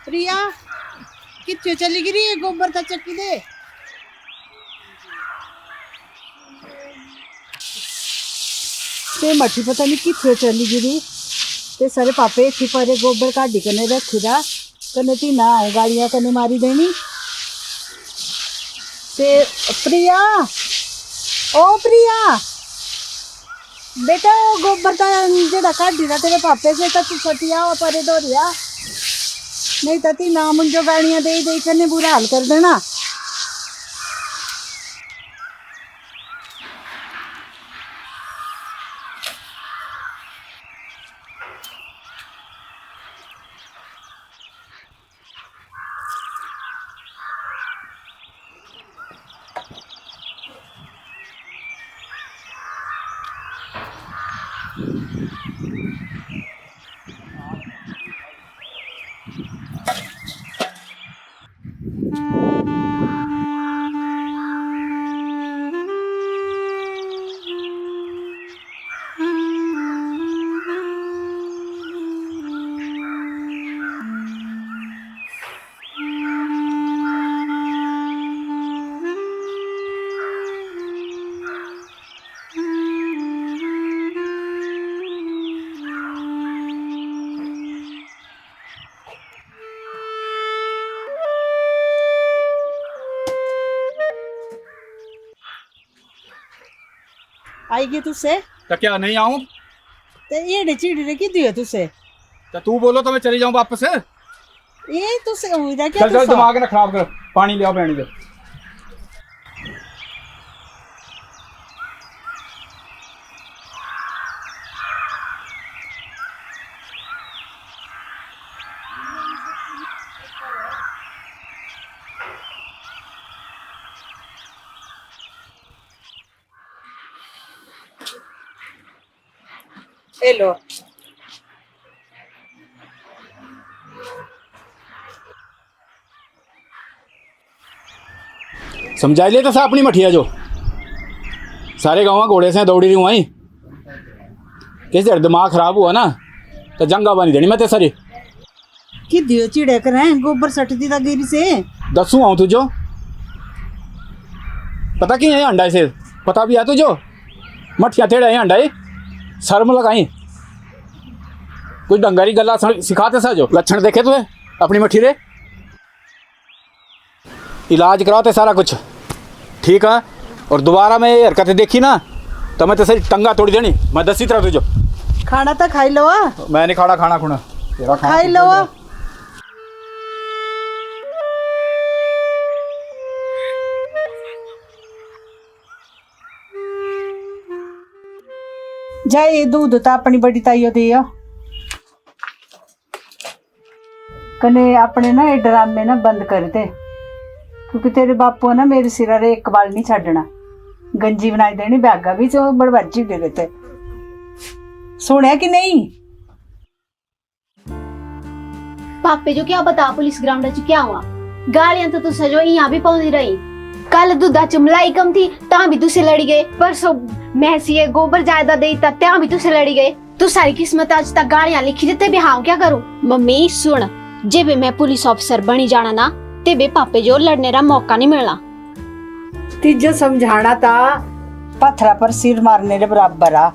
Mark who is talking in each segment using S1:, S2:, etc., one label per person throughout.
S1: प्रिया किथे चली गिरी गोबर ता चक्की दे। ते मठी पता नहीं किथे चली गिरी ते सारे पापे इत्थे परे गोबर काढ़ी कने रखी दा कने ती ना गाड़ियां कने मारी देनी। ते प्रिया ओ प्रिया बेटा गोबर ता जेड़ा काढ़ी दा तेरे पापे से ता तू फटिया परे दौड़िया नहीं तो ती ना मुझे गाड़ियां दे दे करने बुरा हाल कर देना। आएगी तुसे
S2: तो क्या नहीं आऊं?
S1: ते ये चिड़ी की दियो तुसे
S2: तो तू बोलो तो मैं चली जाऊं वापस।
S1: ये तुसे हुईदा क्या
S2: चल चल दिमाग ना खराब कर, पानी ले आओ बहनी दे।
S1: हेलो
S2: समझाई ले तो सा अपनी मठिया जो सारे गाँव घोड़े से दौड़ी रही हूँ वहीं किस देर दिमाग खराब हुआ ना तो जंगा बनी देनी मैं ते सारी
S1: कि दियो चिड़े करे गोबर सट दी गिरी से
S2: दसू आऊँ तुझो पता कि यही अंडा से पता भी है तुझो मठिया थेड़ा यही अंडा शर्म लगाई कुछ डंगारी गला सिखाते सा जो लक्षण देखे तुझे अपनी मठी रे इलाज कराते सारा कुछ ठीक है। और दोबारा मैं ये हरकतें देखी ना तो मैं तेरी टंगा तोड़ देनी मैं दसी तरह तुझो।
S1: खाना तो खाई लो
S2: मैं नहीं खाना खाना खुना तेरा
S1: खाई लो। जाए दूध तो अपनी बड़ी ताइयो दियो कने अपने ना ये ड्रामे ना बंद कर दे क्योंकि तेरे बापू ना मेरे सिरा रे एक बाल नहीं छाड़ना गंजी बनाई देनी बैगा भी जो बड़बाजी दे देते सुने कि नहीं।
S3: पापे जो क्या बता पुलिस ग्राउंड च क्या हुआ गालियां तो सजो यहाँ भी पौंदी रही कल दूधा च मलाई कम थी ता भी तुसे लड़ी गए, परसों मैसी गोबर ज्यादा दे ता भी तुसे लड़ी गए। तू सारी किस्मत आज तक गालियां लिखी देते भी हाँ क्या करूं। मम्मी सुन, जेबे मैं पुलिस ऑफिसर बनी जाना ना तेबे पापे जो लड़ने का मौका नहीं मिलना।
S1: तीजो समझाना था पत्थरा पर सिर मारने के बराबर आ।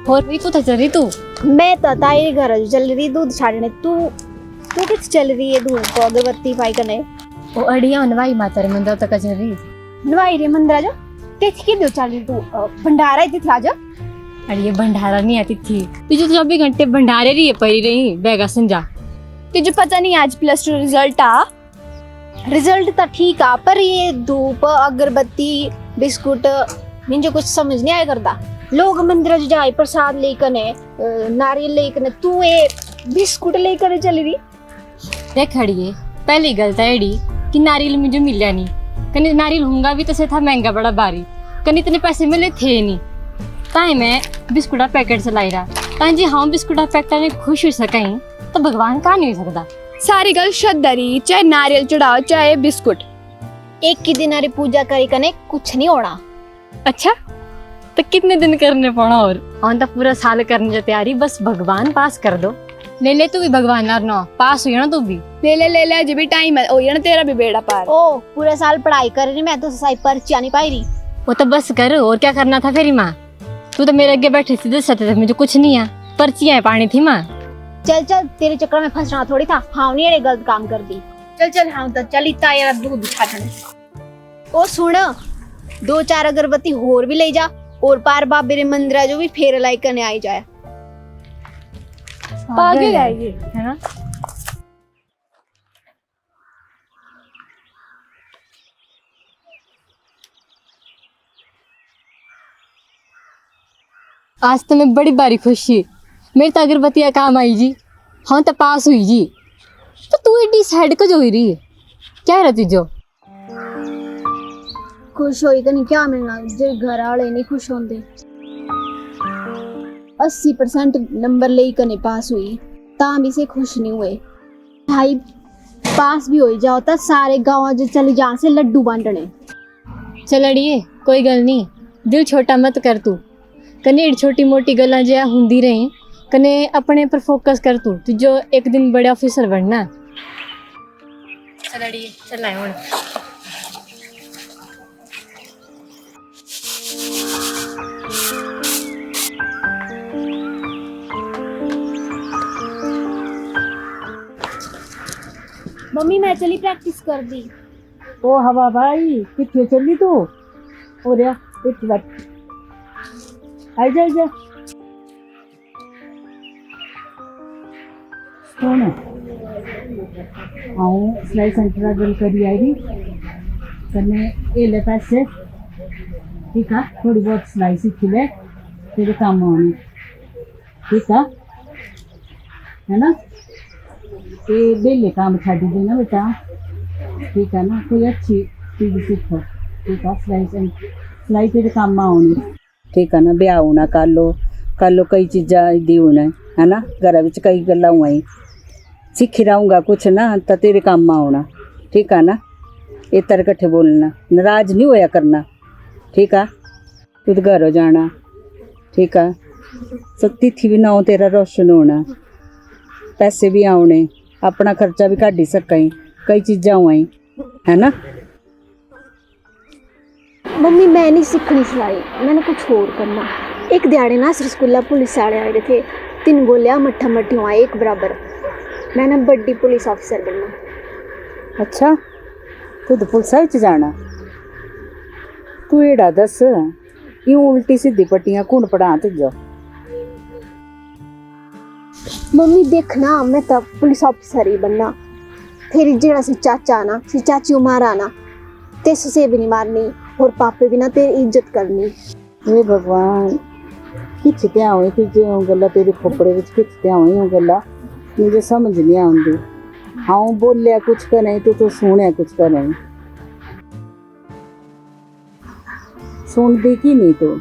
S4: और भी कुछ चल रही तू?
S3: मैं तो ताई घर चल रही दूध छाड़ने, तू तू किस चल रही है दूध को अगरबत्ती पाई करने?
S4: ओ अड़िया नवाई माता रे मंदिर तक चल रही।
S3: नवाई रे मंदिर जो तेज की दो चल रही तू भंडारा इति था जो।
S4: अरे ये भंडारा नहीं आती थी तुझे तो 24 घंटे भंडारे रही है पड़ी रही बेगा संजा।
S3: तुझे पता नहीं आज +2 रिजल्ट आ? रिजल्ट तो ठीक आ पर ये धूप अगरबत्ती बिस्कुट मुझे कुछ समझ नहीं आया करता। लोग मंदिर जाए प्रसाद लेकर नारियल लेकर, तू ये बिस्कुट लेकर चली रही।
S4: देख खड़ी है पहली गलत है एडी कि नारियल मुझे मिला नहीं, कने नारियल होगा भी तो से था महंगा बड़ा बारी, कने इतने पैसे मिले थे नहीं, ताई मैं बिस्कुटा पैकेट चलाई रहा ताई जी हाँ बिस्कुटा पैकेट में खुश हो सकें तो भगवान का नहीं हो सकता।
S3: सारी गल श्रद्धा रही, चाहे नारियल चढ़ाओ चाहे बिस्कुट, एक की दिनारी पूजा करे कने कुछ नहीं होना।
S4: अच्छा तो कितने दिन करने पड़ा और तो पूरा साल करने जो तैयारी, बस भगवान पास कर दो। ले ले तू भी भगवान यार ना पास हुई ना तू भी।
S3: ले ले अभी भी टाइम है, ओ तेरा भी बेड़ा पार। ओ पूरे साल पढ़ाई कर रही मैं तो सही पर्चियां नहीं पाई रही।
S4: वो तो बस कर और क्या करना था फिर माँ, तू तो मेरे आगे बैठी थी सत्य तक मुझे कुछ नहीं है, पर्चियां पानी थी माँ।
S3: चल चल तेरे चक्कर में फंसना थोड़ी था, हाँ नहीं गलत काम कर दी। चल चल हाँ तो चल इतना यार दूध छाटने। ओ सुन 2-4 अगरबत्ती होर भी ले जा और पार बाबे रे मंदिर जो भी फेर लाई करने आई जाए। आगे जाएगी
S4: है ना। आज तो मैं बड़ी बारी खुशी मेरी तो अगरबत्तियाँ काम आई जी, हाँ तो पास हुई जी। तो तू एडी साइड को जो हुई रही है क्या रहती जो
S3: खुश होई कनी क्या मिलना जे घर वाले नहीं खुश होंगे। 80% नंबर ले कने पास हुई ता भी से खुश नहीं हुए। भाई पास भी हो जाओ तो सारे गाँव जो चली जा से लड्डू बांटने।
S4: चल अड़िए कोई गल नहीं, दिल छोटा मत कर तू, कने छोटी मोटी गल्ला जो होंदी रही कने अपने पर फोकस कर तू जो एक दिन बड़े ऑफिसर बनना। चल अड़िए चल आए
S3: मम्मी मैं चली प्रैक्टिस कर दी।
S1: ओ हवा भाई कितने चली तू? हो रहा इतना आई जा सुन आऊँ सिलाई सेंटर गल करी आई कने ये ले पैसे ठीक है, थोड़ी बहुत सिलाई सीखी ले तेरे काम आनी ठीक है ना। ये बेले काम छाड़ी देना बेटा ठीक है ना, कोई अच्छी चीज सीखो ठीक है। सिलाई तेरे काम आनी ठीक है ना। ब्याह होना कल लो कई चीज़ा दी होना है ना, घर विच कई गल्लां हुई सीखी रहूँगा कुछ ना तो तेरे काम आना ठीक है ना। ये तर कट्ठे बोलना, नाराज नहीं होया करना ठीक है। तू घर हो जाना ठीक है। सत्ती थी भी ना हो तेरा रोशन होना, पैसे भी आने, अपना खर्चा भी कढ़ ही सकें, कई चीज़ां हुई है ना।
S3: मम्मी मैं नहीं सीखनी सिलाई, मैंने कुछ और करना। एक दिहाड़े ना सरस्कुल्ला पुलिस वाले आए थे, 3 गोलियां मट्ठा मट्ठी हुआ एक बराबर, मैंने बड़ी पुलिस ऑफिसर बनना।
S1: अच्छा तू तो पुलिस विच जाना? तू एड़ा दस यूं उल्टी सीधी पट्टियां कौन पढ़ा तुझो?
S3: मम्मी देखना मैं तो पुलिस ऑफिसर ही बनना, फिर जेड़ा सी चाचा ना सी चाची मारा ना तेस से भी नहीं मारनी और पापे भी ना तेरी इज्जत करनी।
S1: हे भगवान किच क्या हुई तुझे गल्ला तेरे खोपड़े विच किच क्या हुई गल्ला मुझे समझ नहीं आती। हाँ बोलिया कुछ का नहीं तो सुने कुछ का नहीं, सुनती की नहीं तो।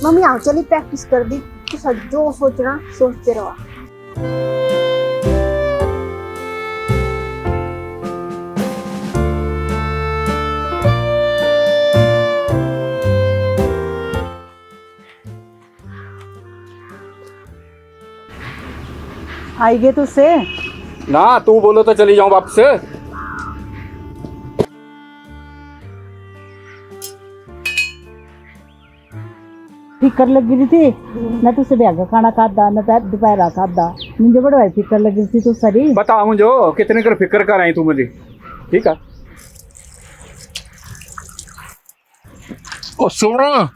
S3: मम्मी आओ चली प्रैक्टिस कर दी, तो सब जो सोचना सोचते रहो।
S1: आई गए तुझसे?
S2: ना तू बोलो तो चली जाऊं वापस।
S1: फिकर लगी रही थी ना, तुझसे ब्याह खाना खादा ना दोपहर खादा, मुझे बड़ा भाई फिकर लगी थी तू सरी।
S2: बता मुझे कितने कर फिक्र कर रही तू मुझे, ठीक है। ओ सुन,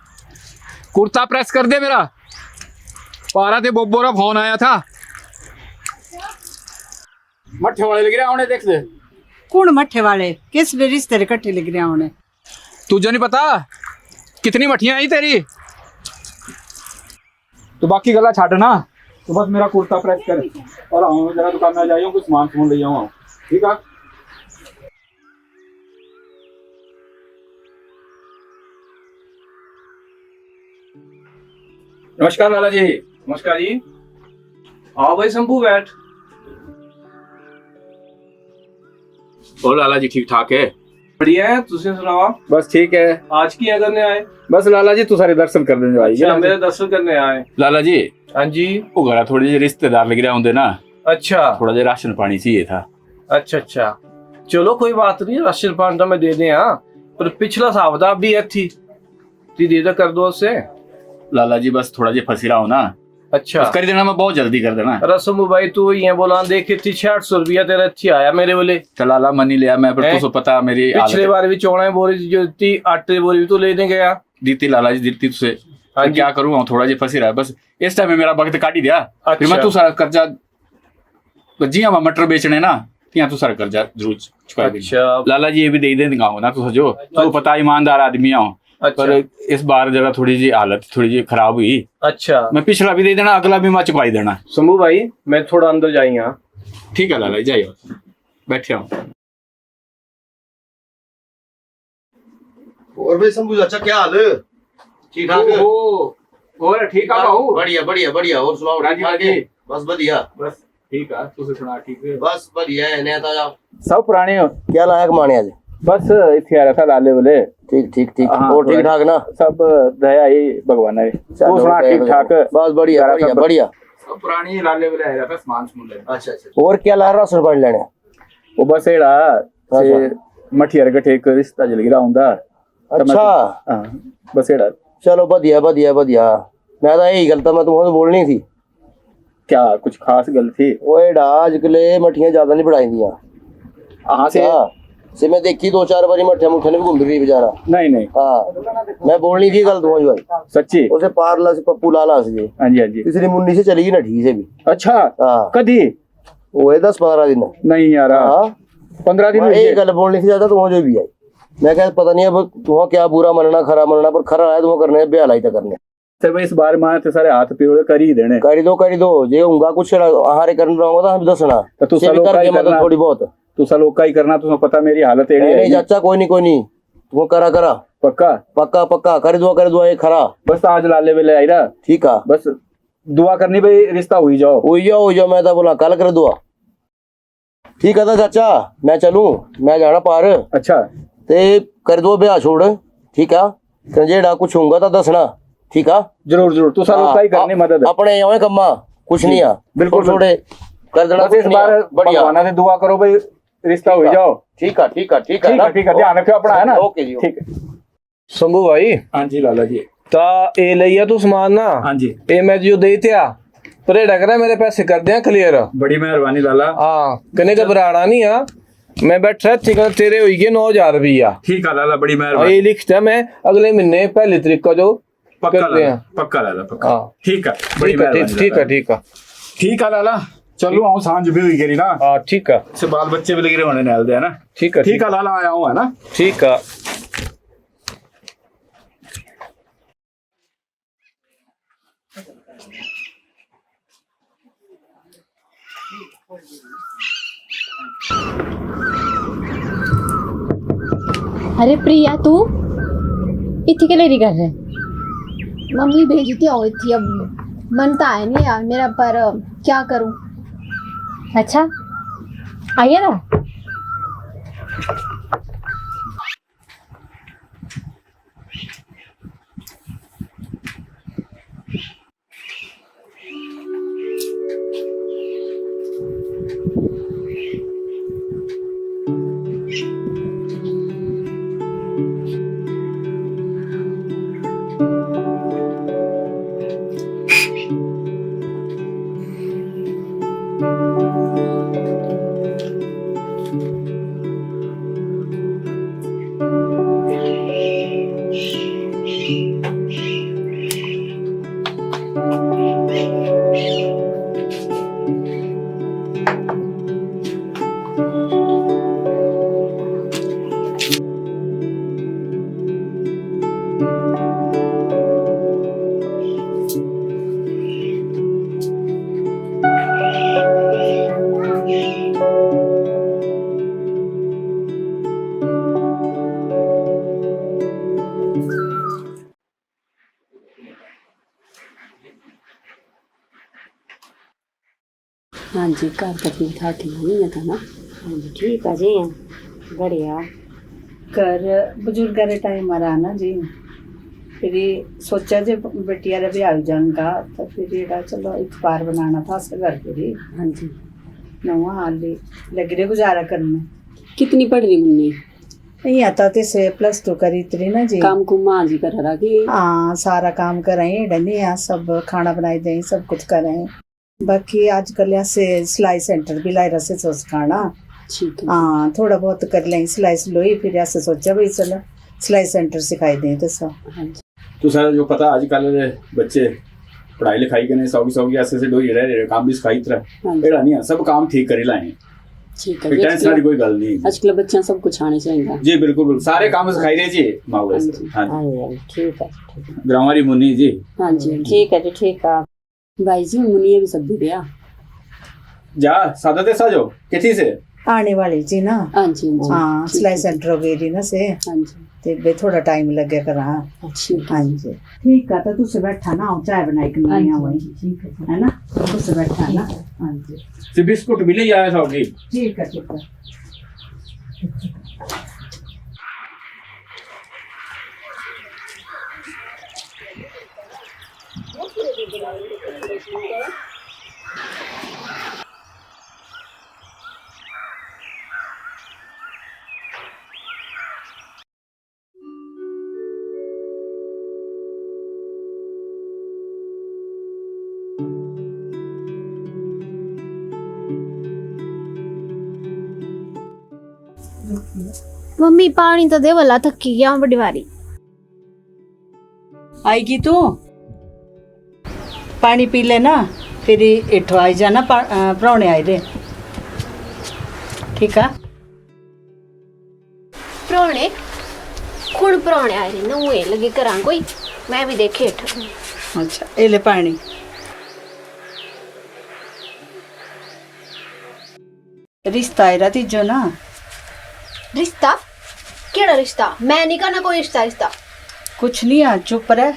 S2: कुर्ता प्रेस कर दे मेरा, पारा ते बोबो रा फोन आया था। मट्ठे वाले लग रहे होने, देख दे।
S1: कौन मट्ठे वाले? किस रिश्ते इकट्ठे लग रहे होने?
S2: तुझे नहीं पता कितनी मठियां आई तेरी? तो बाकी गला छाड़ ना, तो बस मेरा कुर्ता प्रेस कर और आऊँ जरा दुकान में जाइए, कुछ सामान ले जाऊँ, ठीक है। नमस्कार लाला जी।
S5: नमस्कार जी। आओ भाई शंभू बैठ।
S2: और लाला जी ठीक ठाक है?
S5: बढ़िया है, तुझे सुनाओ।
S2: बस ठीक है।
S5: आज की करने आए?
S2: बस लाला जी तू सारे दर्शन कर देने भाई।
S5: अच्छा, मेरे दर्शन करने आए।
S2: लाला जी
S5: हाँ जी।
S2: वो घर थोड़े जे रिश्तेदार लग रहे होंगे ना,
S5: अच्छा
S2: थोड़ा जे राशन पानी चाहिए था।
S5: अच्छा अच्छा, चलो कोई बात नहीं, राशन पानी तो मैं दे दें। हाँ पर पिछला सावधान भी है थी, दे दो कर दो उससे।
S2: लाला जी बस थोड़ा जे फंसी रहा हो ना,
S5: अच्छा
S2: बस कर देना, मैं बहुत जल्दी कर देना।
S5: रसम भाई तू ये बोला देखे थी 600 रुपया तेरा अच्छी आया मेरे बोले।
S2: तो लाला मनी लिया मैं, पर तुझे पता मेरी
S5: पिछले बार भी चौड़ा बोरी जो थी, आटे बोरी भी तो लेने गया।
S2: दीती लाला जी दीती तुझसे।
S5: हाँ
S2: तो क्या करूँ, थोड़ा जे फंसी रहा है बस। इस टाइम में मेरा वक्त काट ही दिया। फिर मैं
S5: अच्छा।
S2: तू सारा कर्जा, जी हाँ मटर बेचने ना, यहाँ तू सारा कर्जा जरूर चुका देंगे।
S5: अच्छा
S2: लाला जी ये भी दे देंगे ना तुझे, जो तो पता ईमानदार आदमी हूँ।
S5: अच्छा।
S2: पर इस बार जरा थोड़ी जी हालत थोड़ी जी खराब हुई।
S5: अच्छा
S2: मैं पिछला भी दे देना, अगला भी मैं चुका ही देना।
S5: शंभू भाई मैं थोड़ा अंदर जाई। हाँ
S2: ठीक है लाला जी, जाइए बैठे हूँ।
S6: और भाई शंभू चाचा क्या हाल है? ठीक ठाक है?
S2: और ठीक है बाबू।
S6: बढ़िया बढ़िया बढ़िया। और सुनाओ ठीक
S2: राजी
S6: ठाक
S2: बाजी।
S6: है? बस बढ़िया।
S2: बस ठीक है, तुझे सुना ठीक है?
S6: बस बढ़िया है। नया ताजा
S2: सब पुराने हो।
S6: क्या लाया कमाने आज?
S2: बस इथे आ रहा था लाले बोले।
S6: ठीक ठीक ठीक।
S2: हाँ,
S6: और ठीक ठाक ना?
S2: सब दया ही भगवान है।
S6: चलो,
S2: तू सुना ठीक ठाक?
S6: बस बढ़िया
S2: सारा
S6: बढ़िया
S2: सब-
S6: बढ़िया।
S2: सब पुरानी लाले बोले आ रहा था सामान सुन ले।
S6: अच्छा अच्छा। और क्या लाया राशन पानी लेने?
S2: वो बस एड़ा से मठियर गठे एक रिश्ता जल गिरा हुंदा।
S6: अच्छा
S2: हां बस एड़ा।
S6: चलो बढ़िया बढ़िया बढ़िया। मैं तो यही गलता मैं तुम्हें बोलनी थी।
S2: क्या कुछ खास गल थी?
S6: वो एड़ा आजकल मठियां ज्यादा नहीं बढ़ाई दिया।
S2: हां से
S6: मैं देखी 2-4 बारी मठिया मुठिया ने भी घूम रही बेचारा।
S2: नहीं नहीं
S6: हाँ मैं बोलनी थी गल तुम्हें भाई।
S2: सच्ची?
S6: उसे पारला से पप्पू लाला से
S2: हाँ जी हाँ जी।
S6: तीसरी मुन्नी से चली गई ना ठीक से भी।
S2: अच्छा
S6: हाँ
S2: कदी?
S6: वो है 10-15 दिन।
S2: नहीं यार
S6: हाँ
S2: 15 दिन
S6: मैं
S2: हुए।
S6: एक गल बोलनी थी ज्यादा तुम्हें जो भी आई। मैं कह पता नहीं अब तुम्हें क्या बुरा मनना खरा मनना, पर खरा है तुम्हें करने ब्याह लाई तक करने।
S2: तो भाई इस बार मां ते सारे हाथ पीड़े कर ही देने।
S6: कर दो जे होगा कुछ आहारे करने रहूंगा तो हम दसना
S2: तो तू
S6: से भी
S2: सलोका
S6: करके
S2: ही
S6: मदद
S2: करना।
S6: थोड़ी बहुत।
S2: तू सलोका ही करना, तुझे पता मेरी हालत एड़ी
S6: नहीं
S2: है।
S6: नहीं चाचा कोई नहीं तुम करा
S2: पक्का?
S6: पक्का पक्का कर दो ये खरा।
S2: बस आज लाले वेले आई रहा,
S6: ठीक है
S2: बस दुआ करनी भाई रिश्ता हुई जाओ।
S6: हो जाओ। मैं तो बोला कल कर दुआ। ठीक है चाचा मैं चलूं, मैं जाना पार
S2: अच्छा
S6: ते कर दो ब्याह छोड़। ठीक है जेड़ा कुछ होगा तो दसना। ठीक है
S2: जरूर जरूर तू सलोका ही करनी मदद।
S6: अपने आवे कम्मा कुछ नहीं आ
S2: बिल्कुल
S6: छोड़े कर देना।
S2: बस इस बार
S6: बढ़िया
S2: भगवान से दुआ करो भाई रिश्ता हुई जाओ।
S6: ठीक है
S2: ठीक है ध्यान रखो अपना, है ना?
S6: ओके जी
S2: ठीक है।
S5: शंभू भाई
S2: हाँ जी लाला जी।
S5: ता ए लिया तू सामान ना।
S2: हाँ जी
S5: ए मैं जो दे त्या परेड़ा करा मेरे पैसे कर दिया क्लियर।
S2: बड़ी मेहरबानी लाला।
S5: हाँ कने घबराना नहीं। हाँ मैं बैठा ठीक तेरे हुई गए 9000 रुपया।
S2: ठीक है लाला बड़ी
S5: और
S2: मेहरबानी।
S5: ये लिखता मैं अगले महीने पहले तरीक का जो
S2: पक्का
S5: करते
S2: लाला
S5: हैं।
S2: पक्का लाला पक्का।
S5: हाँ
S2: ठीक है बड़ी
S5: ठीक है
S2: मेहरबानी
S5: ठीक है
S2: लाला।
S5: ठीक है
S2: ठीक है लाला चलो आऊँ सांझ भी हुई गई ना,
S5: हाँ ठीक है
S2: से बाल बच्चे भी लगे होने नहल दे, है ना?
S5: ठीक है
S2: ठीक है लाला आया हूँ, है ना?
S5: ठीक है।
S4: अरे प्रिया तू इतनी के लेरी कर रहे?
S3: मम्मी भेजती हो थी, अब बनता है नहीं यार मेरा, पर क्या करूं।
S4: अच्छा आइए ना।
S7: हाँ जी, घर का ठीक ठाक नहीं है था ना। हाँ जी ठीक है जी, बढ़िया।
S1: कर बुजुर्ग रे टाइम मरा ना जी, फिर ये सोचा जे बेटिया रे भी आ जाऊंगा, तो फिर ये कहा चलो इफ्तार बनाना था उसके घर पे ही।
S7: हाँ जी।
S1: नवा हाल लग रहे गुजारा करने।
S7: कितनी पढ़ रही मुन्नी?
S1: नहीं आता तो से +2 करी तरी ना जी।
S7: काम कुम माँ जी कर रहा कि?
S1: हाँ सारा काम कराए डनी यहाँ, सब खाना बनाई दें, सब कुछ कराए। बाकी आजकल ऐसे सिलाई सेंटर भी लाई रसे सोच खाना।
S7: ठीक है।
S1: हाँ थोड़ा बहुत कर लें सिलाई सिलोई, फिर ऐसे सोचा भाई चलो सिलाई सेंटर सिखाई दें तो सब।
S7: हाँ जी।
S2: तो सर जो पता आजकल के बच्चे पढ़ाई लिखाई के नहीं सौगी ऐसे से डोई रहे काम भी सिखाई तरह
S7: हाँ जी।
S2: एड़ा नहीं है, सब काम ठीक करी लाए।
S7: ठीक है।
S2: टेंशन वाली कोई गल नहीं।
S7: आजकल बच्चा सब कुछ आने चाहिए।
S2: जी बिल्कुल सारे काम सिखाई रहे जी माँ
S7: हाँ जी।
S2: हाँ
S7: हाँ
S2: जी।
S7: जी ठीक है।
S2: ग्राम वाली मुन्नी जी।
S7: हाँ जी ठीक है जी ठीक है। भाई जी मुन्नी भी सब दे दिया
S2: जा सादा ते साजो किथी से
S1: आने वाली जी ना।
S7: हाँ जी।
S1: हाँ सिलाई सेंटर हो गई ना से,
S7: हाँ जी
S1: ते बे थोड़ा टाइम लगे करा।
S7: अच्छी।
S1: हाँ जी ठीक है, तो तुझसे बैठा ना चाय बनाई के नहीं आवाई। ठीक है ना, तुझसे बैठा ना। हाँ जी
S2: से बिस्कुट भी ले आया सौगी।
S1: ठीक है ठीक है।
S3: मम्मी पानी तो दे वाला, थकी गया बड़ी बारी।
S1: आएगी तू पानी पी लेना, फिर इठो आई जाना, परौने आए दे। ठीक है।
S3: परौने कुण परौने आए रे ना, वो लगे करा कोई, मैं भी देखे इठ।
S1: अच्छा ये ले पानी। रिश्ता आयरा तीजो ना।
S3: रिश्ता केड़ा रिश्ता? मैं नहीं करना कोई रिश्ता। रिश्ता
S1: कुछ नहीं है, चुप रह।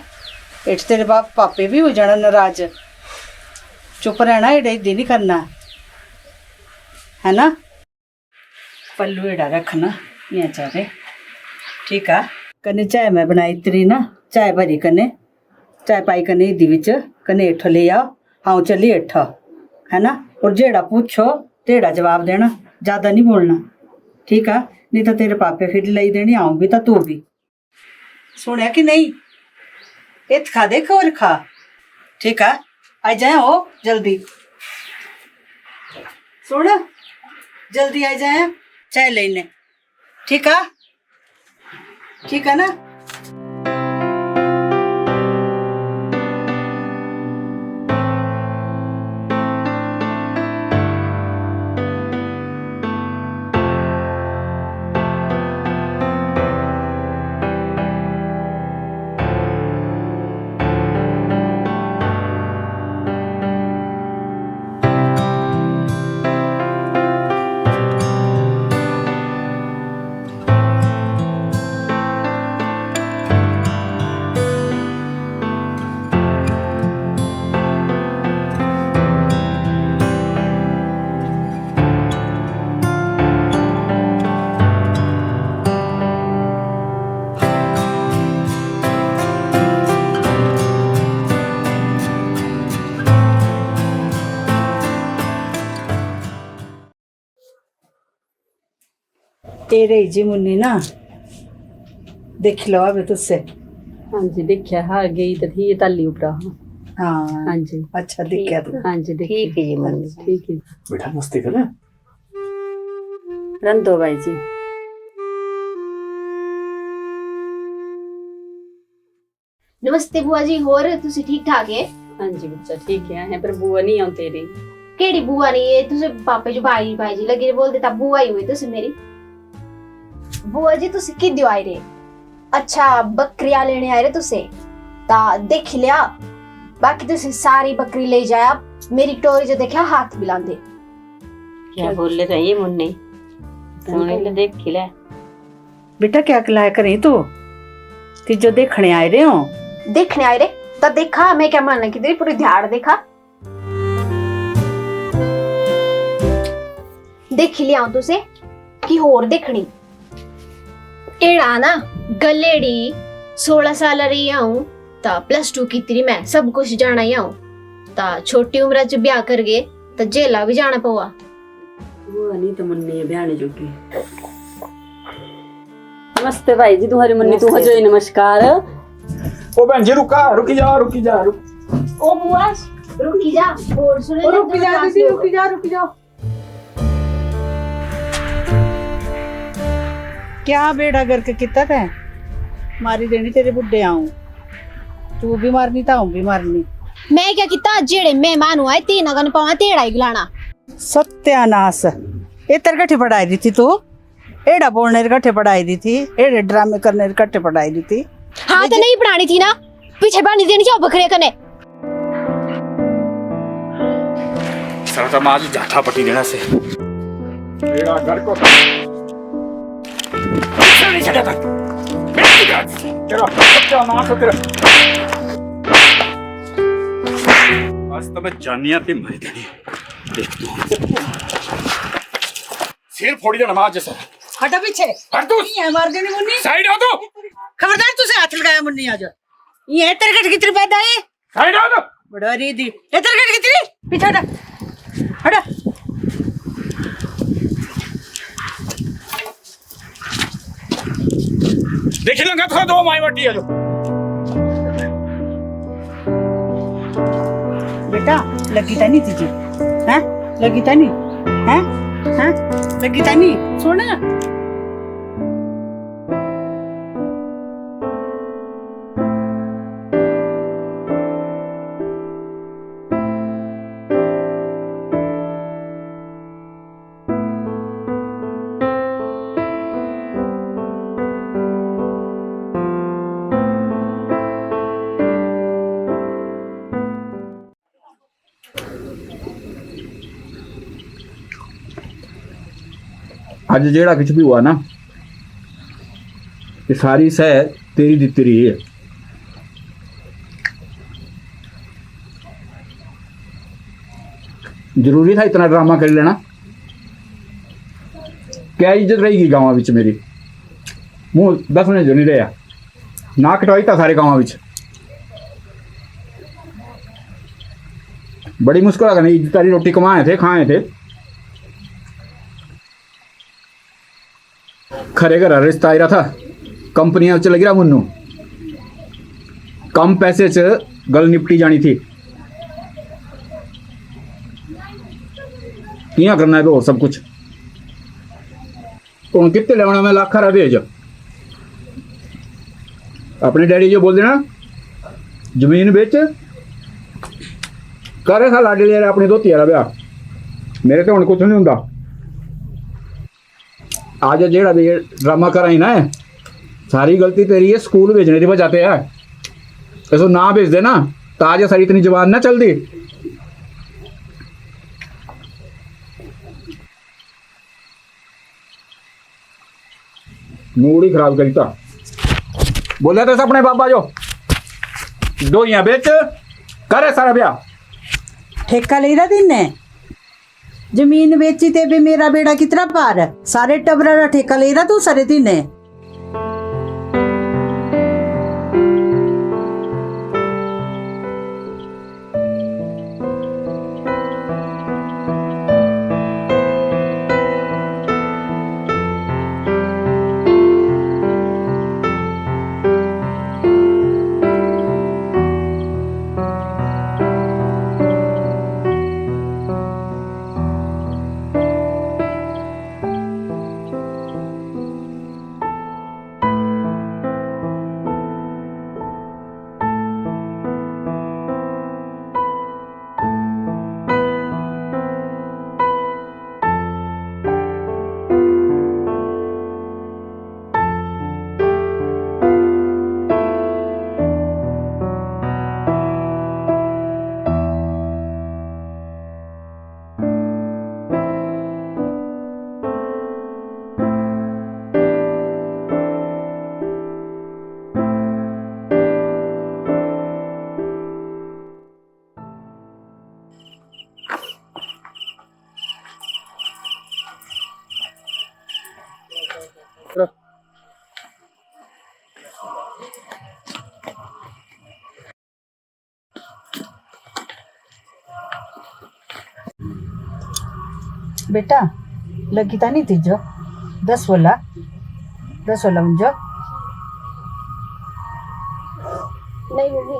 S1: इट तेरे बाप पापे भी हो जाना नाराज। चुप रहना, इधर नहीं करना है ना। पल्लू एड़ा रखना यहाँ चाहे। ठीक है। कने चाय मैं बनाई तरी ना, चाय भरी कने चाय पाई कने इदी विच कने इठो ले आओ। हाँ चली इठो है ना, और जेड़ा पूछो तेड़ा जवाब देना, ज्यादा नहीं बोलना। ठीक है, नहीं तो तेरे पापे फिर लाई देनी, आऊँ भी तो तू भी। सुनिया कि नहीं? इत खा दे और खा। ठीक है, आ जाए हो जल्दी। सुन जल्दी आ जाए चाय लेने। ठीक है, ठीक है ना। ए रही जी मुन्नी ना, देख लो अब तुझसे।
S7: हाँ जी देखिया, हाँ गई तो थी ये ताली उपरा।
S1: हाँ
S7: हाँ जी
S1: अच्छा दिखा तू।
S7: हाँ जी ठीक है जी मन ठीक है।
S2: बेटा मस्ती कर ना।
S7: रन दो भाई जी।
S3: नमस्ते बुआ जी, होर तुसी ठीक ठाक है?
S7: हाँ जी बच्चा ठीक है पर बुआ नहीं आऊं तेरी।
S3: केड़ी बुआ नहीं है तुसे? पापे जो भाई भाई जी लगे बोलते ता बुआ ही हुई तुसे मेरी। बुआ जी तुसी किद्यो आए रे? अच्छा बकरियां लेने आए रे तुसे? ता देख लिया, बाकी तुसी सारी बकरी ले जाया, मेरी टोरी जो देखा हाथ मिलांदे।
S7: क्या बोल रहे ये मुन्नी? सुन ले देख ले।
S1: बेटा क्या कलाया करें तू? जो देखने आए रे हो?
S3: देखने आए रे ता देखा, मैं क्या मानना कि तेरी पूरी ध्यान देखा। देख लिया तुसे कि होर देखनी एड़ा ना गलेड़ी 16 साल रही आऊं ता +2 की तेरी मैं सब कुछ जाना ही आऊं ता छोटी उम्र च ब्याह कर गए ता जेला भी जाना पवा।
S7: वो नहीं तो मुन्नी है ब्याह जोगी। नमस्ते भाई जी, तुम्हारी मुन्नी तू जो नमस्कार।
S2: ओ बहन जी रुकी जा
S3: ओ बुआ रुकी जा और सुने
S1: रुक जा। क्या बेड़ा करके कितना है? मारी देनी तेरे बुड्ढे आऊं, तू भी मारनी था हूं भी मारनी।
S3: मैं क्या किता जेड़े मेहमान हुआ 3 अगन पावा तेड़ा ही गिलाना।
S1: सत्यानाश, ए तरगठी पढ़ाई दी थी तू? एड़ा बोलने कट्ठे पढ़ाई दी थी, एड़े ड्रामे करने कट्ठे पढ़ाई दी थी।
S3: हाँ तो नहीं पढ़ानी थी ना, पीछे बानी देनी क्या बकरे कने।
S2: सरता माज जाठा पटी देना से तेरा घर को नहीं छड़ा था। तेरा बच्चा नाश हो तेरा। आज तो मैं जानिया पे मर गई। देख तू सिर फोड़ी दे नमाज जैसा।
S1: हटा पीछे,
S2: हट तू।
S1: ये मार देनी मुन्नी।
S2: साइड हो तू।
S1: खबरदार तुझे हाथ लगाया मुन्नी आज। ये तरगठ कितनी पैदा है?
S2: साइड हो तू।
S1: बड़ा रीदी। ये तरगठ कितनी? पीछे हटा। हटा।
S2: देख लंगा तो दो माई वटी है जो।
S1: बेटा लगी था नहीं तुझे? हैं? लगी था नहीं? हैं? हैं? लगी था नहीं? सुन
S2: आज जेड़ा कुछ भी हुआ ना, ये सारी सह तेरी दी तेरी है। जरूरी था इतना ड्रामा कर लेना? क्या इज्जत रहेगी गाँव विच मेरी? मुंह दसने जो नहीं रहा, ना कटवाई था सारे गाँव विच। बड़ी मुश्किल है, नहीं इज्जत वाली रोटी कमाए थे खाए थे। खरे घर रिश्ता आई रहा था, कंपनियां च लगी रहा मुन्नू, कम पैसे च गल निपटी जानी थी। किया करना है तो सब कुछ तो कितने लेवना में लाखा रहा भेज। अपने डैडी जो बोल देना जमीन बेच करे सा लाडी ले रहा अपनी धोती वाला ब्याह। मेरे तो हुण कुछ नहीं हुंदा। आज जेड़ा भी ड्रामा कराई ना, सारी गलती तेरी है। स्कूल भेजने की वजह है, ऐसा ना भेज देना तो आज सारी इतनी जवान ना चल दी। मूड ही खराब करी था। बोला तो अपने बाबा जो दो यहाँ बेच करे सारा ब्याह।
S1: ठेका ले रहा दिन ने जमीन बेची ते भी मेरा बेड़ा कितना पार है। सारे टबरा का ठेका ले रहा तू सारे दिन ने। बेटा लगी था नहीं थी जो 10 बोला मुझे।
S3: नहीं मम्मी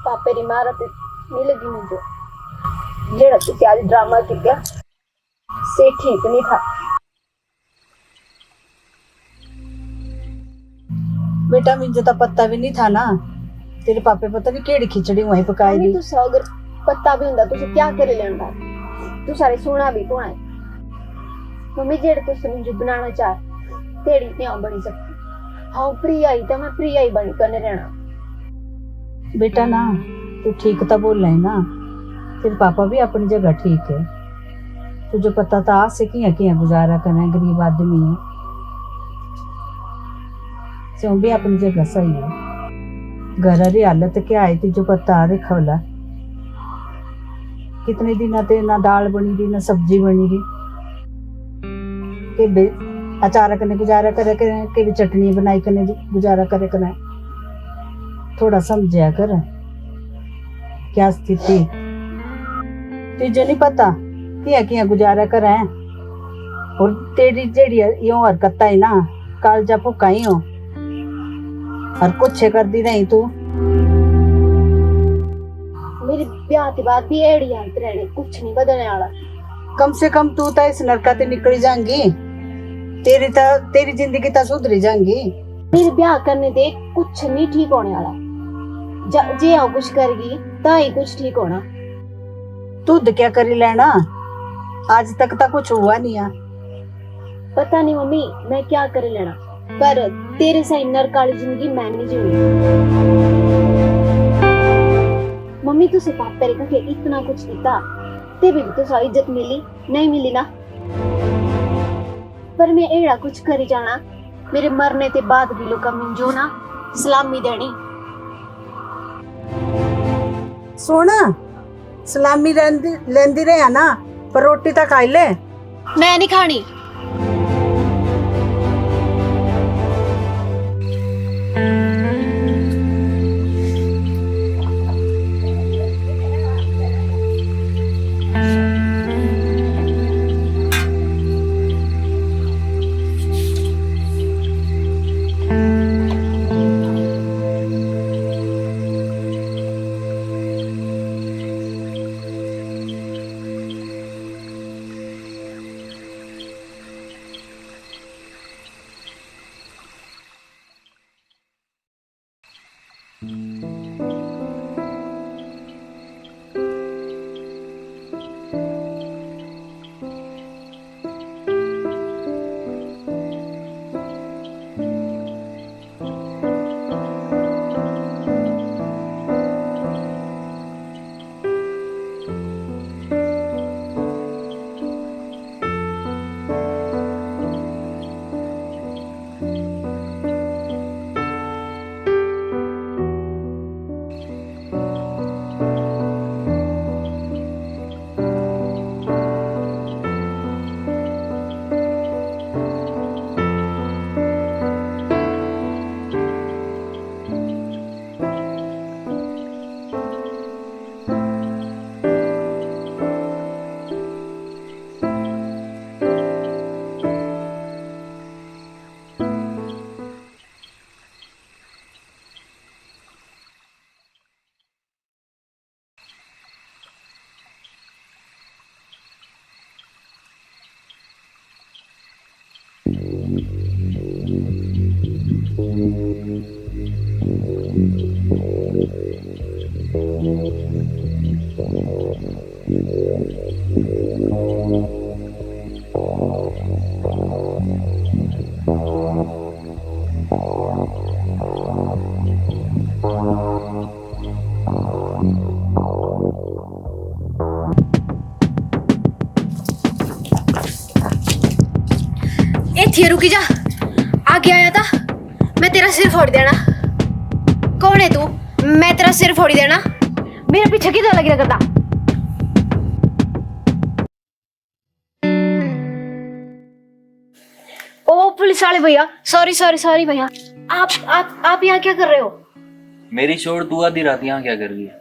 S3: पापे री मारा ते नहीं लगी मुझे। जेड़ा तुसी आज ड्रामा किया से ठीक नहीं था।
S1: बेटा मुझे तो पता भी नहीं था ना, तेरे पापे पता नहीं केड़ी खिचड़ी वहीं पकाई
S3: मम्मी
S1: दी।
S3: तुसा अगर पता भी हुंदा तुसी क्या करे लेंदा, तू सारे सोना भी तो है। मम्मी जेड़ तुसी मुझे बनाना चाह तेरी नहीं बनी सकती। हाँ प्रिया ही तो मैं प्रिया ही बनी करने रहना।
S1: बेटा ना तू ठीक तो बोल रही ना, तेरे पापा भी अपनी जगह ठीक है। तुझे पता था आज से किया गुजारा करना है, गरीब आदमी है। सो भी अपनी जगह सही है। घर की हालत क्या है तुझे पता है, देखोला कितने दिन ते ना दाल बनी रही ना सब्जी बनी रही, के अचार कने गुजारा करे के भी चटनी बनाई कने गुजारा करे कने। थोड़ा समझा कर क्या स्थिति, तुझे नहीं पता किया गुजारा करे। और तेरी जेड़ी यो हरकत है ना कालजा भुक्का ही हो, और कुछ कर दी नहीं तू।
S3: मेरे ब्याह के बाद भी एड़ी हालत रहने, कुछ नहीं बदलने वाला।
S1: कम से कम तू तो इस नरका ते निकली जाएंगी, तेरी जिंदगी तो सुधरी जाएंगी।
S3: मेरे ब्याह करने दे कुछ नहीं ठीक होने वाला। जे हाँ कुछ करेगी ताई कुछ ठीक होना।
S1: तू क्या करी लेना, आज तक तो कुछ हुआ नहीं है।
S3: पता नहीं मम्मी मैं क्या करे लेना, पर तेरे सही नरक वाली जिंदगी मैं नहीं जीनी। मम्मी तुझे पापा रे के इतना कुछ दिता, तेरे भी तो सारी इज्जत मिली नहीं मिली ना। पर मैं एड़ा कुछ करी जाना, मेरे मरने के बाद भी लोग मिंजो ना सलामी देनी।
S1: सोना सलामी लेंदी रहे ना, पर रोटी तो खाई ले।
S3: मैं नहीं खानी। ए थी रुकी जा, आगे आया था मैं तेरा सिर फोड़ देना। कौन है तू? मैं तेरा सिर फोड़ देना। मेरे पीछे किधर लगी करता? ओ पुलिस वाले भैया, सॉरी सॉरी सॉरी भैया। आप यहाँ क्या कर रहे हो?
S8: मेरी छोड़, तू आधी रात यहाँ क्या कर रही है?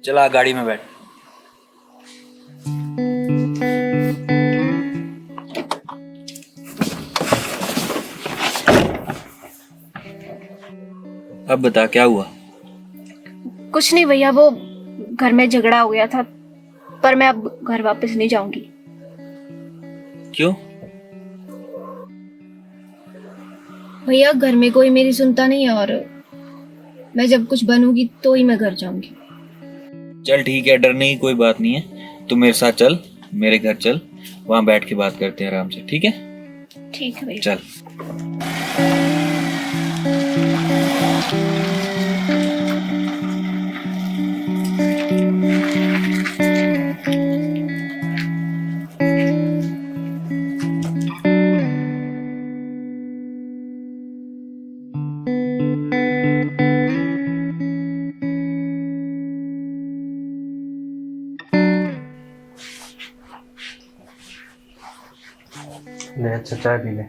S8: चला गाड़ी में बैठ। अब बता क्या हुआ?
S3: कुछ नहीं भैया, वो घर में झगड़ा हो गया था, पर मैं अब घर वापस नहीं जाऊंगी।
S8: क्यों?
S3: भैया घर में कोई मेरी सुनता नहीं है, और मैं जब कुछ बनूंगी तो ही मैं घर जाऊंगी।
S8: चल ठीक है, डरने की कोई बात नहीं है। तू मेरे साथ चल, मेरे घर चल, वहां बैठ के बात करते हैं आराम से, ठीक है?
S3: ठीक है भैया।
S8: चल।
S5: ले अच्छा चाय पी ले।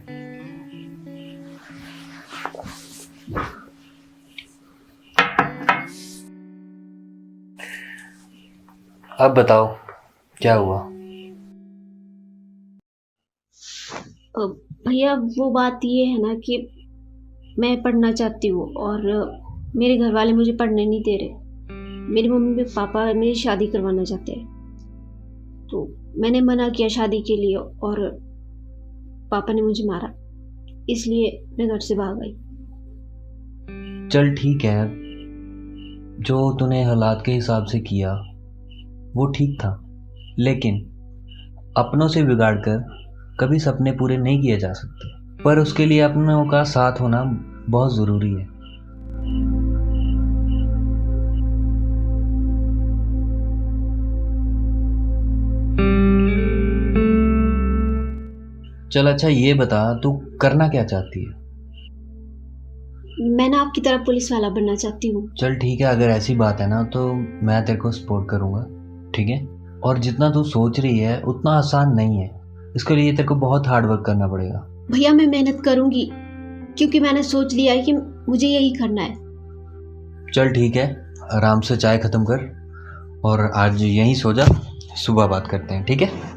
S8: अब बताओ क्या हुआ?
S7: भैया वो बात ये है ना कि मैं पढ़ना चाहती हूँ और मेरे घर वाले मुझे पढ़ने नहीं दे रहे। मेरी मम्मी पापा मेरी शादी करवाना चाहते हैं, तो मैंने मना किया शादी के लिए और पापा ने मुझे मारा, इसलिए मैं घर से भाग गई।
S9: चल ठीक है, जो तूने हालात के हिसाब से किया वो ठीक था, लेकिन अपनों से बिगाड़कर कभी सपने पूरे नहीं किए जा सकते। पर उसके लिए अपनों का साथ होना बहुत ज़रूरी है। चल अच्छा ये बता, तू करना क्या चाहती है?
S7: मैं ना आपकी तरह पुलिस वाला बनना चाहती हूँ।
S9: चल ठीक है, अगर ऐसी बात है ना तो मैं तेरे को सपोर्ट करूँगा, ठीक है? और जितना तू सोच रही है उतना आसान नहीं है, इसके लिए तेरे को बहुत हार्ड वर्क करना पड़ेगा।
S7: भैया मैं मेहनत करूँगी, क्योंकि मैंने सोच लिया है कि मुझे यही करना है।
S9: चल ठीक है, आराम से चाय ख़त्म कर और आज यहीं सो जा, सुबह बात करते हैं, ठीक है?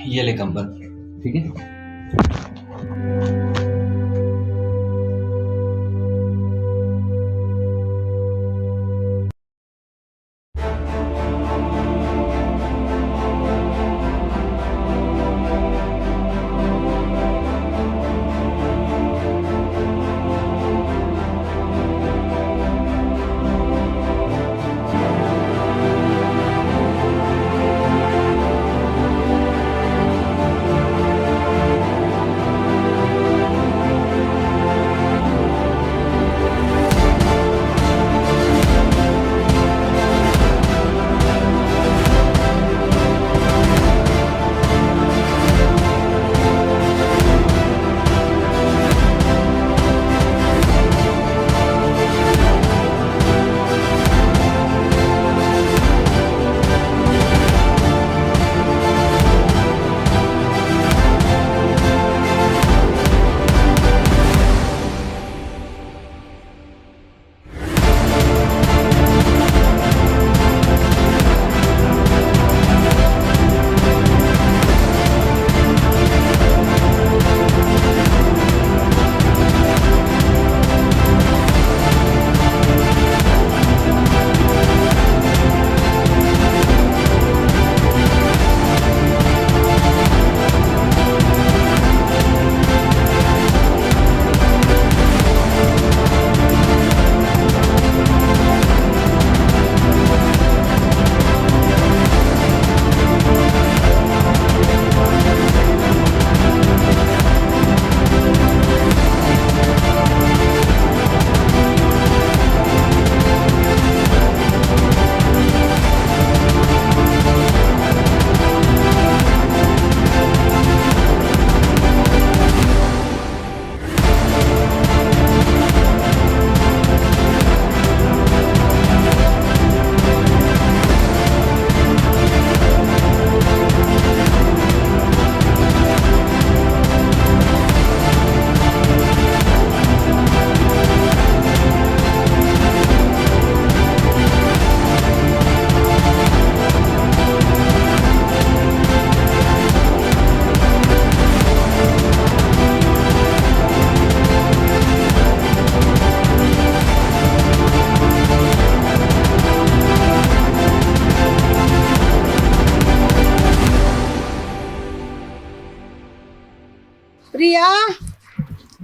S9: ये ले कंबल, ठीक है?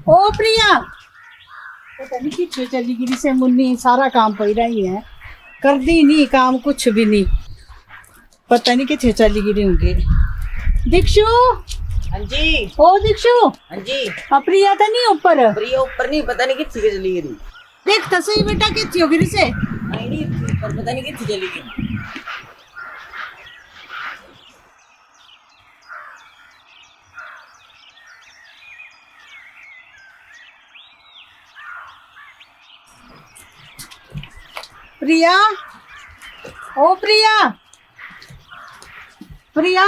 S1: ओ प्रिया पता नहीं किथे चली गई से मुन्नी सारा काम पई रही है कर दी नहीं काम कुछ भी नहीं पता नहीं किथे चली गई होंगे दीक्षु
S10: हाँ जी
S1: ओ दीक्षु
S10: हाँ जी
S1: प्रिया तो नहीं ऊपर
S10: प्रिया ऊपर नहीं पता नहीं कितनी चली गई
S1: देख तो सही बेटा किथे हो गई से
S10: नहीं ऊपर पता नहीं कितनी चली गई
S1: प्रिया ओ प्रिया प्रिया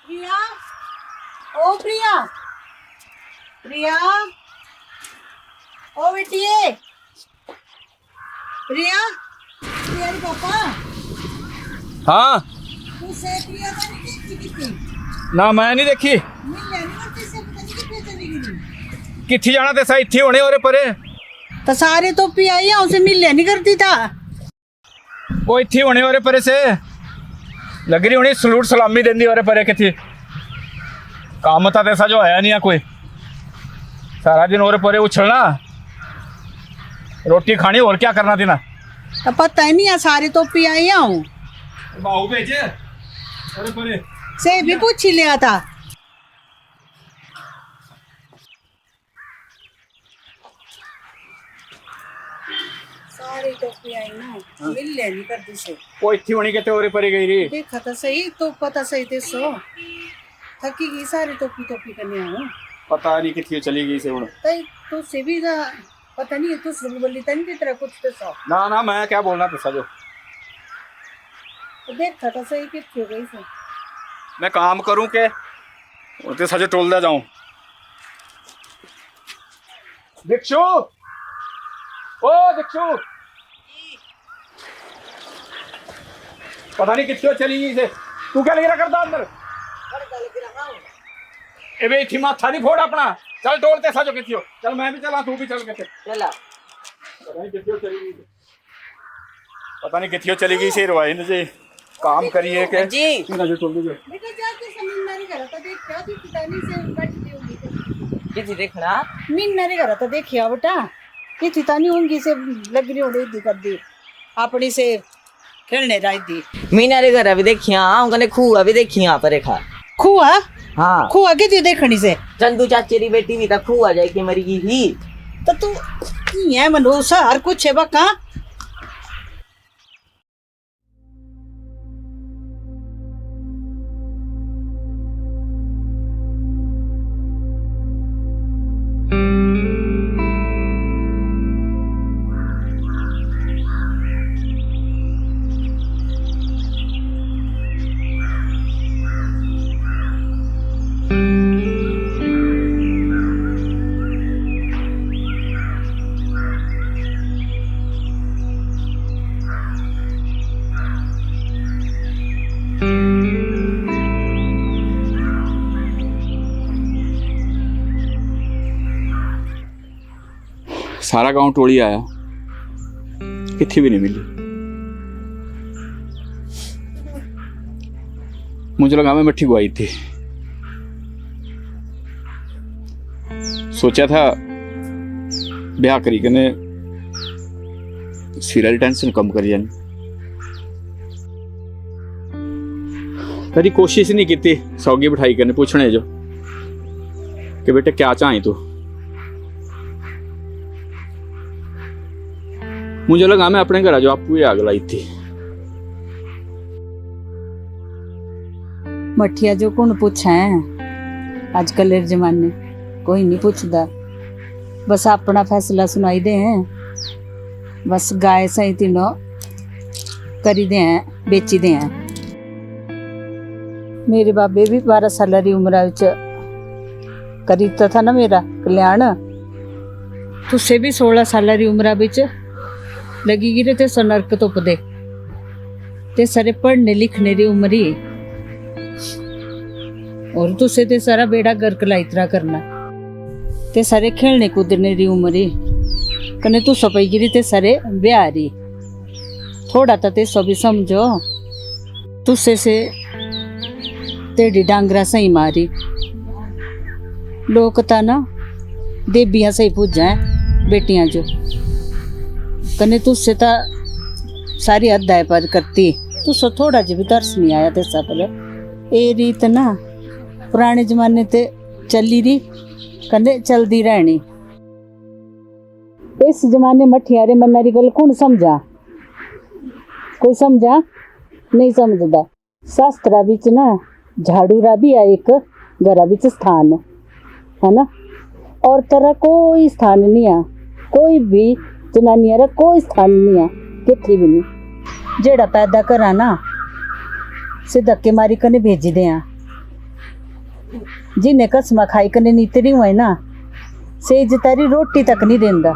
S1: प्रिया ओ प्रिया प्रिया ओ बेटिए प्रिया प्रिया रे पापा
S2: हाँ
S1: तू से प्रिया का नहीं कितनी
S2: ना मैं नहीं देखी
S1: मिल नहीं करती से पता नहीं कितने चली गई
S2: किथे जाना ते सा इथे होने और परे
S1: तो सारे तो पी आई उसे मिल नहीं करती था
S2: वो इथे होने और परे से लग रही होनी सलूट सलामी देंदी और परे किथे काम था ऐसा जो आया नहीं है कोई सारा दिन और परे उछलना रोटी खानी और क्या करना थी ना
S1: तो पता ही नहीं है सारे तो पी आई हूँ
S2: बाहू भेजे अरे परे
S1: से भी पूछ ही लिया था सारी तो पी आई ना मिल नहीं करती से
S2: वो इथे होनी कहते और परे गई रही
S1: देखा था सही तो पता सही थे सो थकी गई सारी टोपी करने आऊँ
S2: पता नहीं किथे चली गई से हुन
S1: तई तो से भी ना पता नहीं तू सब बोली तनी की तरह कुछ तो सो
S2: ना ना मैं क्या बोलना था जो
S1: तो देखा था सही किथे गई से
S2: मैं काम करूं के उते सजे टोल दे जाऊं दीक्षु ओ दीक्षु पता नहीं किथे चली गई से तू क्या लग रहा करता अंदर एबे इथी माथा नहीं फोड़ अपना चल टोलते साजो किथियो चल मैं भी चला तू भी चल के
S10: चला
S2: पता नहीं किथियो चली गई पता नहीं किथियो चली गई से रवाई ने जी काम करिए के
S10: जी
S2: ना जो टोल दे
S1: बेटा जाके समीन नारी घर तो देख क्या थी पितानी से बैठी होगी
S10: कितनी देखना
S1: मीन नारी घर तो देखिया बेटा कि तितानी होंगी से लग रही होड़ी दी कर दी अपनी से खेलने राई दी
S10: मीना रे घर भी देखिया उनने खूह भी देखिया पर खा
S1: खुआ
S10: हाँ
S1: खुआ की थी देखनी से
S10: चंदू चाची री बेटी भी तक खूह आ जाए कि मरी गई थी
S1: तो तू ये मनोसा हर कुछ है बका
S2: सारा गांव टोली आया किथे भी नहीं मिली मुझे लगा मैं मिट्टी गुआई थी सोचा था ब्याह करी कने सीरियल टेंशन कम कर जानी कभी कोशिश नहीं की थी सौगी बिठाई करने पूछने जो कि बेटे क्या चाहे तू मुझे लगा मैं अपने घर जो आपको ही आग लाई थी
S1: मठिया जो कौन पूछा है आजकल के जमाने कोई नहीं पूछता बस अपना फैसला सुनाई दे हैं बस गाय सही तीनों करी दे हैं बेची दे हैं मेरे बाबे भी 12 साल की उम्र करी था ना मेरा कल्याण तुसे भी 16 साल की उम्र लगी गिरे थे सनर्क धुप दे ते सारे पढ़ने लिखने दी उम्र ही और तुसे ते सारा बेड़ा गर्क लाइतरा करना ते सारे खेलने कूदने दी उम्र ही कने तू सपई गिरी ते सारे ब्यारी थोड़ा ते सभी समझो तुसे से तेरी डांगरा सही मारी लोग ता ना देबियां सही पूजा है बेटियां जो कने तुझसे ता सारी अध्याय पर करती तुझसे थोड़ा जी भी तरस नहीं आया तेसा पर ए रीत ना पुराने जमाने ते चली रही कने चलती रहनी इस जमाने मठियारे मन्नारी गल कौन समझा कोई समझा नहीं समझदा शास्त्रा बिच ना झाड़ू रा भी है एक घरा बिच स्थान है ना और तरह कोई स्थान नहीं है कोई भी जनानियां रा कोई स्थान नहीं है किथे भी नहीं जेड़ा पैदा करा ना से धक्के मारी कने भेज दे जिन्हें कसमा खाई कने नीतरी हुए ना से इज्जतारी रोटी तक नहीं देंदा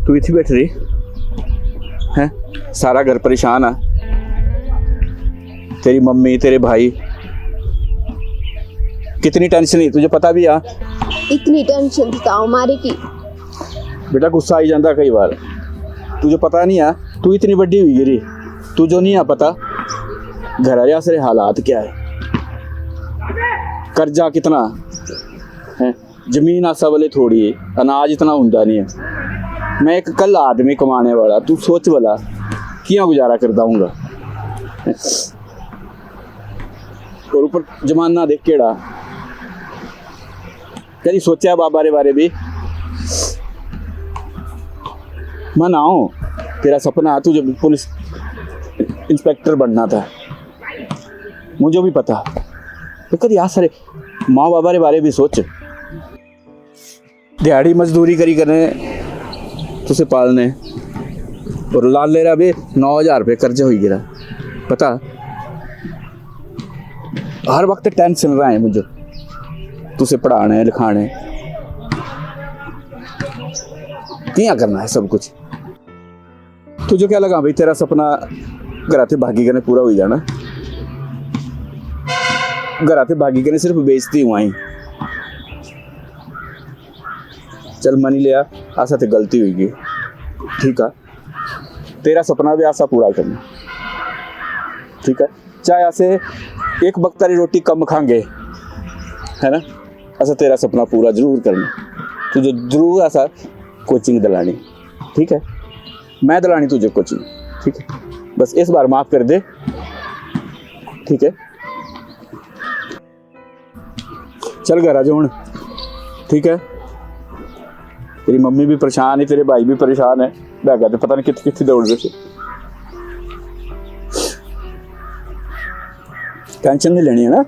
S2: तू इतनी बैठ रही है सारा घर परेशान है तेरी मम्मी तेरे भाई कितनी टेंशन है तुझे पता भी आ
S3: इतनी टेंशन था हमारी की
S2: बेटा गुस्सा आई जाता कई बार तुझे पता नहीं आ तू इतनी बड़ी हुई गिरी तुझे नहीं आ पता घर आया सारे हालात क्या है कर्जा कितना है जमीन आसा वाले थोड़ी है अनाज इतना होता नहीं है मैं एक कल आदमी कमाने वाला तू सोच वाला किया गुजारा करता हूँगा और ऊपर जमाना देख केड़ा कभी सोचा बाबा रे बारे भी मनाओ तेरा सपना तुझे पुलिस इंस्पेक्टर बनना था मुझे भी पता तो कभी आ सारे माँ बाबा रे बारे भी सोच दिहाड़ी मजदूरी करी करने तुझे पालने और लाल ले रहा भी 9,000 रुपये कर्जा हो गिरा पता हर वक्त टेंशन रहा है मुझे तुझे पढ़ाने लिखाने क्या करना है सब कुछ तुझे क्या लगा भाई तेरा सपना घराते भागी करने पूरा हो जाना घराते भागी करने सिर्फ बेचती हुआ ही चल मनी लिया आशा ते गलती हुई गई ठीक है तेरा सपना भी आशा पूरा करना ठीक है चाहे ऐसे एक वक्त तारी रोटी कम खाएंगे है ना ऐसा तेरा सपना पूरा जरूर करना तुझे जरूर ऐसा कोचिंग दिलानी ठीक है मैं दिलानी तुझे कोचिंग ठीक है बस इस बार माफ कर दे ठीक है चल घर आ जा हुण ठीक है तेरी मम्मी भी परेशान है तेरे भाई भी परेशान है बैगा तो पता नहीं कितने कितने दौड़ रहे टेंशन नहीं लेनी है ना